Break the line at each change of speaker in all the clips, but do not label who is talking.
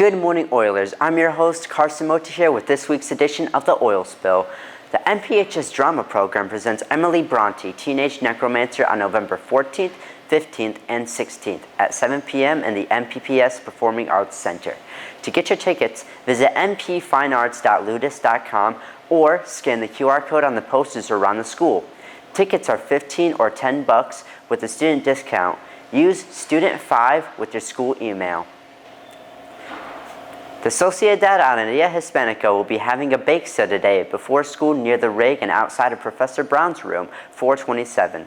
Good morning, Oilers. I'm your host, Carson Mota here with this week's edition of the Oil Spill. The MPHS drama program presents Emily Bronte, Teenage Necromancer, on November 14th, 15th, and 16th at 7 p.m. in the MPPS Performing Arts Center. To get your tickets, visit mpfinearts.ludus.com or scan the QR code on the posters around the school. Tickets are $15 or $10 with a student discount. Use Student5 with your school email. The Sociedad Aranilla Hispanica will be having a bake sale today before school near the rig and outside of Professor Brown's room, 427.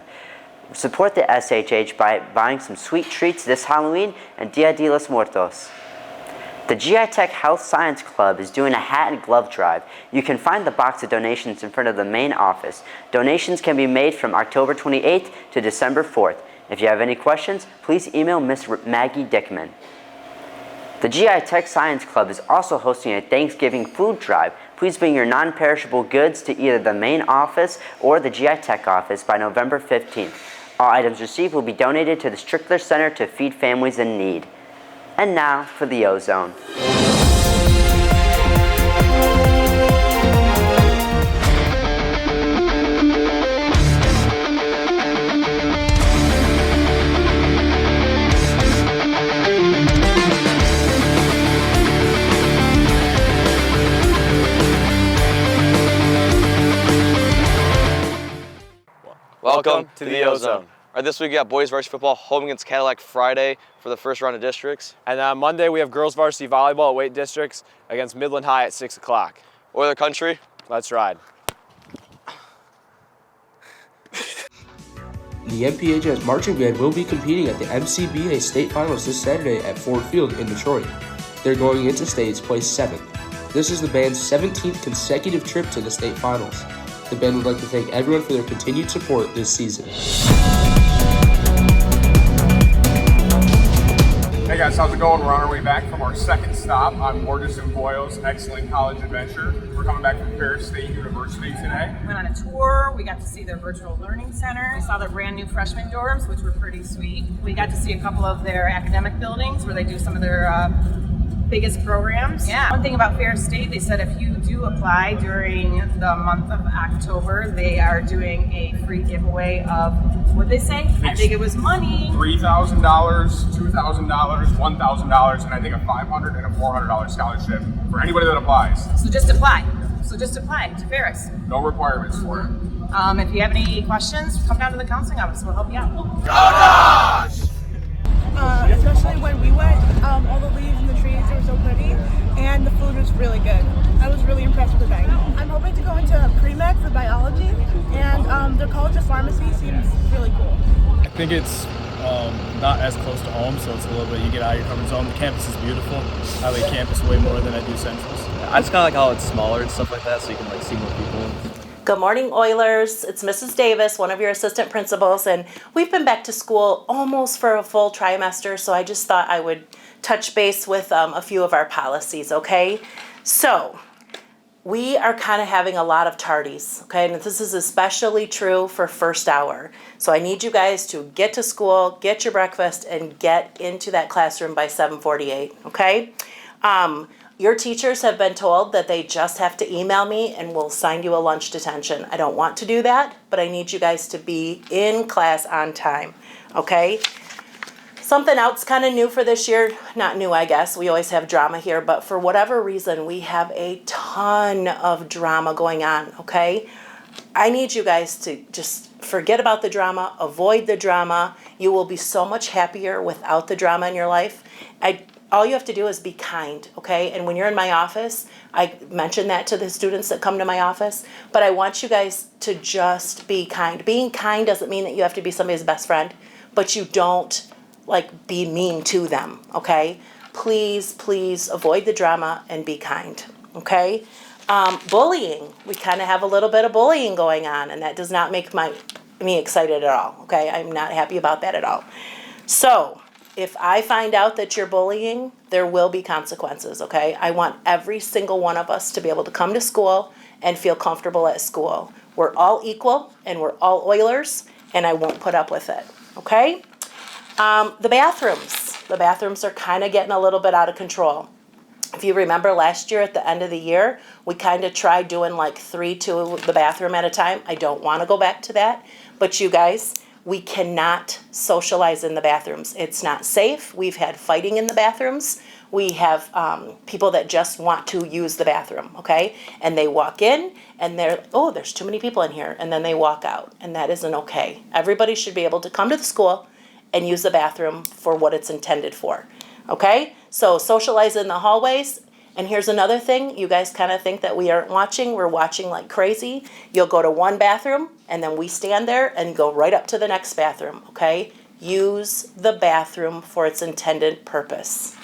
Support the SHH by buying some sweet treats this Halloween and Dia de los Muertos. The GI Tech Health Science Club is doing a hat and glove drive. You can find the box of donations in front of the main office. Donations can be made from October 28th to December 4th. If you have any questions, please email Miss Maggie Dickman. The GI Tech Science Club is also hosting a Thanksgiving food drive. Please bring your non-perishable goods to either the main office or the GI Tech office by November 15th. All items received will be donated to the Strickler Center to feed families in need. And now for the Ozone.
Welcome to the Ozone. All right, this week we got boys varsity football home against Cadillac Friday for the first round of districts.
And on Monday we have girls varsity volleyball at Wade Districts against Midland High at 6 o'clock.
Oiler country.
Let's ride.
The MPHS marching band will be competing at the MCBA State Finals this Saturday at Ford Field in Detroit. They're going into states placed 7th. This is the band's 17th consecutive trip to the state finals. The band would like to thank everyone for their continued support this season.
Hey guys, how's it going? We're on our way back from our second stop on Worgess and Boyle's excellent college adventure. We're coming back from Ferris State University today.
We went on a tour. We got to see their virtual learning center. We saw their brand new freshman dorms, which were pretty sweet. We got to see a couple of their academic buildings where they do some of their biggest programs. Yeah. One thing about Ferris State, they said if you do apply during the month of October, they are doing a free giveaway of, what'd they say? I think it was money.
$3,000, $2,000, $1,000, and I think a $500 and a $400 scholarship for anybody that applies.
So just apply. To Ferris.
No requirements for it.
If you have any questions, come down to the counseling office. We'll help you out.
Go Dogs!
Especially when we went, all the leaves and the trees were so pretty, and the food was really good. I was really impressed with the dining. I'm hoping to go into pre-med for biology, and the College of Pharmacy seems really cool.
I think it's not as close to home, so it's a little bit, you get out of your comfort zone. The campus is beautiful. I like campus way more than I do Central's.
I just kind of like how it's smaller and stuff like that, so you can like see more people.
Good morning, Oilers. It's Mrs. Davis, one of your assistant principals, and we've been back to school almost for a full trimester, so I just thought I would touch base with a few of our policies, okay? So, we are kind of having a lot of tardies, okay? And this is especially true for first hour. So I need you guys to get to school, get your breakfast, and get into that classroom by 7:48, okay? Your teachers have been told that they just have to email me and we'll sign you a lunch detention. I don't want to do that, but I need you guys to be in class on time, okay? Something else kind of new for this year, not new I guess, we always have drama here, but for whatever reason we have a ton of drama going on, okay? I need you guys to just forget about the drama, avoid the drama. You will be so much happier without the drama in your life. All you have to do is be kind, okay? And when you're in my office, I mention that to the students that come to my office, but I want you guys to just be kind. Being kind doesn't mean that you have to be somebody's best friend, but you don't be mean to them, okay? Please, please avoid the drama and be kind, okay? Bullying, we kind of have a little bit of bullying going on, and that does not make me excited at all, okay? I'm not happy about that at all. So, if I find out that you're bullying, there will be consequences, okay? I want every single one of us to be able to come to school and feel comfortable at school. We're all equal and we're all Oilers, and I won't put up with it, okay? The bathrooms are kind of getting a little bit out of control. If you remember last year at the end of the year, we kind of tried doing like 3 to the bathroom at a time. I don't want to go back to that, but you guys, we cannot socialize in the bathrooms. It's not safe. We've had fighting in the bathrooms. We have people that just want to use the bathroom, okay? And they walk in and they're, oh, there's too many people in here. And then they walk out, and that isn't okay. Everybody should be able to come to the school and use the bathroom for what it's intended for, okay? So socialize in the hallways. And here's another thing, you guys kind of think that we aren't watching. We're watching like crazy. You'll go to one bathroom, and then we stand there and go right up to the next bathroom, okay? Use the bathroom for its intended purpose.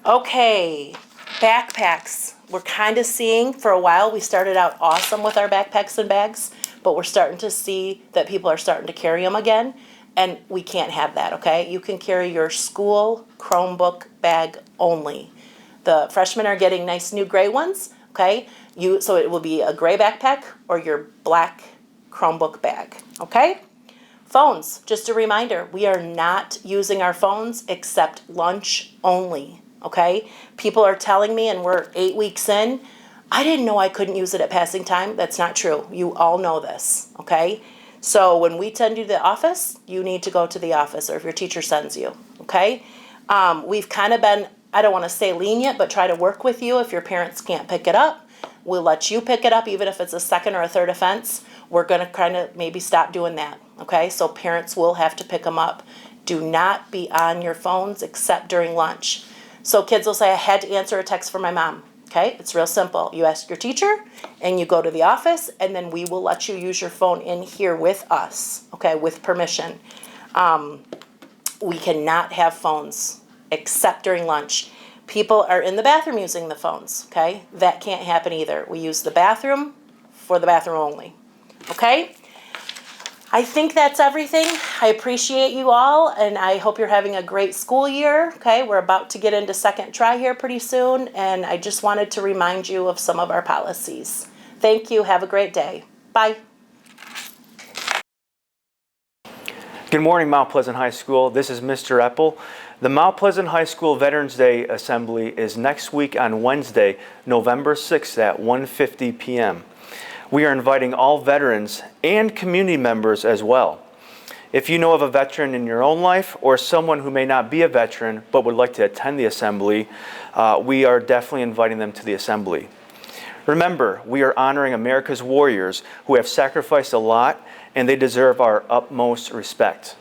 Okay, backpacks. We're kind of seeing, for a while, we started out awesome with our backpacks and bags, but we're starting to see that people are starting to carry them again, and we can't have that, okay? You can carry your school Chromebook bag only. The freshmen are getting nice new gray ones, okay? So it will be a gray backpack or your black Chromebook bag, okay? Phones, just a reminder, we are not using our phones except lunch only, okay? People are telling me, and we're 8 weeks in, I didn't know I couldn't use it at passing time. That's not true. You all know this, okay? So when we send you to the office, you need to go to the office, or if your teacher sends you, okay? We've kind of been, I don't want to say lenient, but try to work with you if your parents can't pick it up. We'll let you pick it up, even if it's a second or a third offense. We're going to kind of maybe stop doing that, okay? So parents will have to pick them up. Do not be on your phones except during lunch. So kids will say, I had to answer a text from my mom, okay? It's real simple. You ask your teacher, and you go to the office, and then we will let you use your phone in here with us, okay, with permission. We cannot have phones except during lunch. People are in the bathroom using the phones, okay? That can't happen either. We use the bathroom for the bathroom only, okay? I think that's everything. I appreciate you all, and I hope you're having a great school year, okay? We're about to get into second try here pretty soon, and I just wanted to remind you of some of our policies. Thank you. Have a great day. Bye.
Good morning, Mount Pleasant High School. This is Mr. Eppel. The Mount Pleasant High School Veterans Day Assembly is next week on Wednesday, November 6th at 1:50 p.m. We are inviting all veterans and community members as well. If you know of a veteran in your own life or someone who may not be a veteran but would like to attend the assembly, we are definitely inviting them to the assembly. Remember, we are honoring America's warriors who have sacrificed a lot, and they deserve our utmost respect.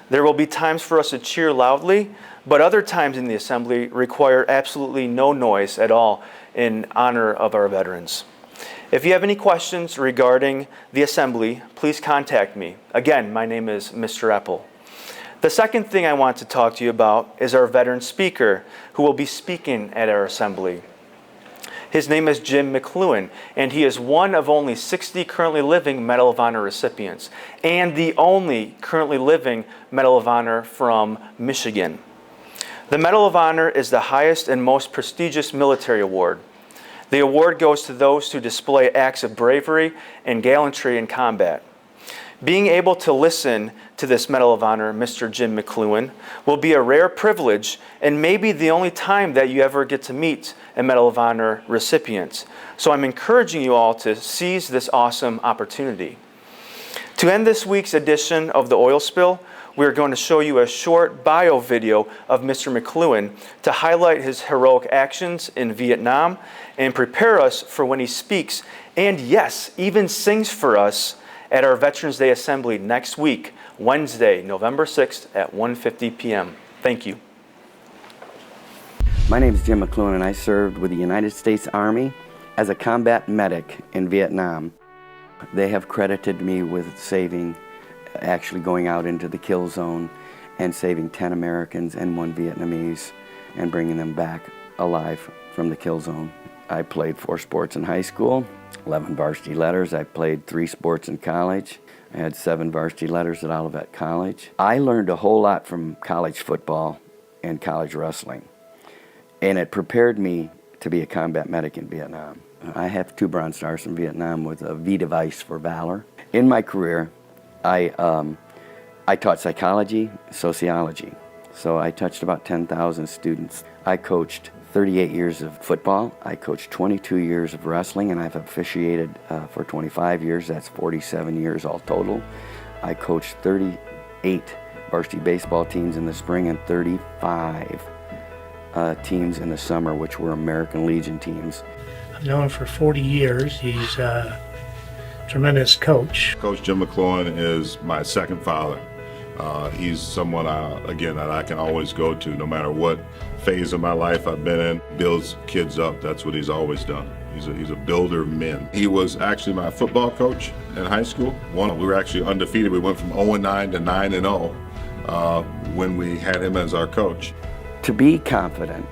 There will be times for us to cheer loudly, but other times in the assembly require absolutely no noise at all in honor of our veterans. If you have any questions regarding the assembly, please contact me. Again, my name is Mr. Eppel. The second thing I want to talk to you about is our veteran speaker who will be speaking at our assembly. His name is Jim McLuhan, and he is one of only 60 currently living Medal of Honor recipients, and the only currently living Medal of Honor from Michigan. The Medal of Honor is the highest and most prestigious military award. The award goes to those who display acts of bravery and gallantry in combat. Being able to listen to this Medal of Honor, Mr. Jim McLuhan, will be a rare privilege and maybe the only time that you ever get to meet a Medal of Honor recipient. So I'm encouraging you all to seize this awesome opportunity. To end this week's edition of The Oil Spill, we're going to show you a short bio video of Mr. McLuhan to highlight his heroic actions in Vietnam and prepare us for when he speaks and, yes, even sings for us at our Veterans Day Assembly next week, Wednesday, November 6th at 1:50 p.m. Thank you.
My name is Jim McLuhan, and I served with the United States Army as a combat medic in Vietnam. They have credited me with actually going out into the kill zone and saving 10 Americans and 1 Vietnamese and bringing them back alive from the kill zone. I played 4 sports in high school, 11 varsity letters. I played 3 sports in college. I had 7 varsity letters at Olivet College. I learned a whole lot from college football and college wrestling, and it prepared me to be a combat medic in Vietnam. I have 2 Bronze Stars from Vietnam with a V device for valor. In my career, I taught psychology, sociology. So I touched about 10,000 students. I coached 38 years of football. I coached 22 years of wrestling, and I've officiated for 25 years. That's 47 years all total. I coached 38 varsity baseball teams in the spring and 35 teams in the summer, which were American Legion teams.
I've known him for 40 years. He's a tremendous coach.
Coach Jim McCloughan is my second father. He's someone, that I can always go to no matter what phase of my life I've been in. Builds kids up. That's what he's always done. He's a builder of men. He was actually my football coach in high school. We were actually undefeated. We went from 0-9 to 9-0 when we had him as our coach.
To be confident,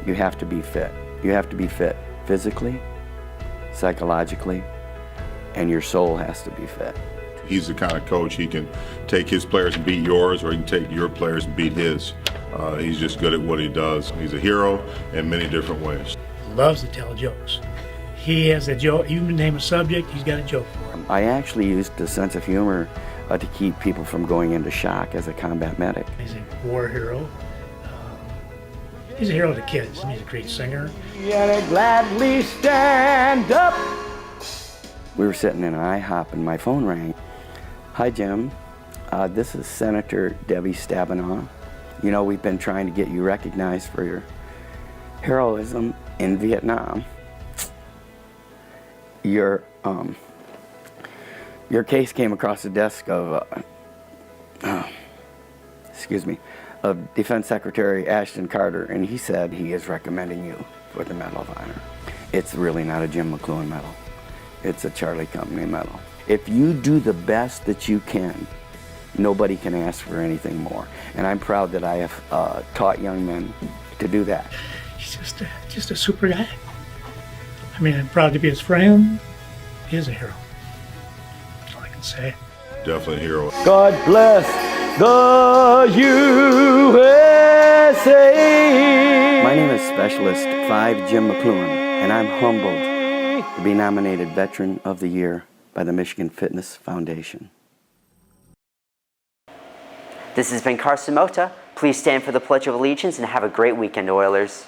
you have to be fit. You have to be fit physically, psychologically, and your soul has to be fit.
He's the kind of coach, he can take his players and beat yours, or he can take your players and beat his. He's just good at what he does. He's a hero in many different ways.
He loves to tell jokes. He has a joke. You name a subject, he's got a joke for him.
I actually used a sense of humor to keep people from going into shock as a combat medic.
He's a war hero. He's a hero to kids. He's a great singer.
Yeah, gladly stand up. We were sitting in an IHOP and my phone rang. Hi, Jim. This is Senator Debbie Stabenow. You know, we've been trying to get you recognized for your heroism in Vietnam. Your case came across the desk of, of Defense Secretary Ashton Carter, and he said he is recommending you for the Medal of Honor. It's really not a Jim McCloughan medal. It's a Charlie Company medal. If you do the best that you can, nobody can ask for anything more. And I'm proud that I have taught young men to do that.
He's just a super guy. I mean, I'm proud to be his friend. He is a hero. That's all I can say.
Definitely a hero.
God bless the USA. My name is Specialist 5 Jim McCloughan, and I'm humbled to be nominated Veteran of the Year by the Michigan Fitness Foundation.
This has been Carson Mota. Please stand for the Pledge of Allegiance and have a great weekend, Oilers.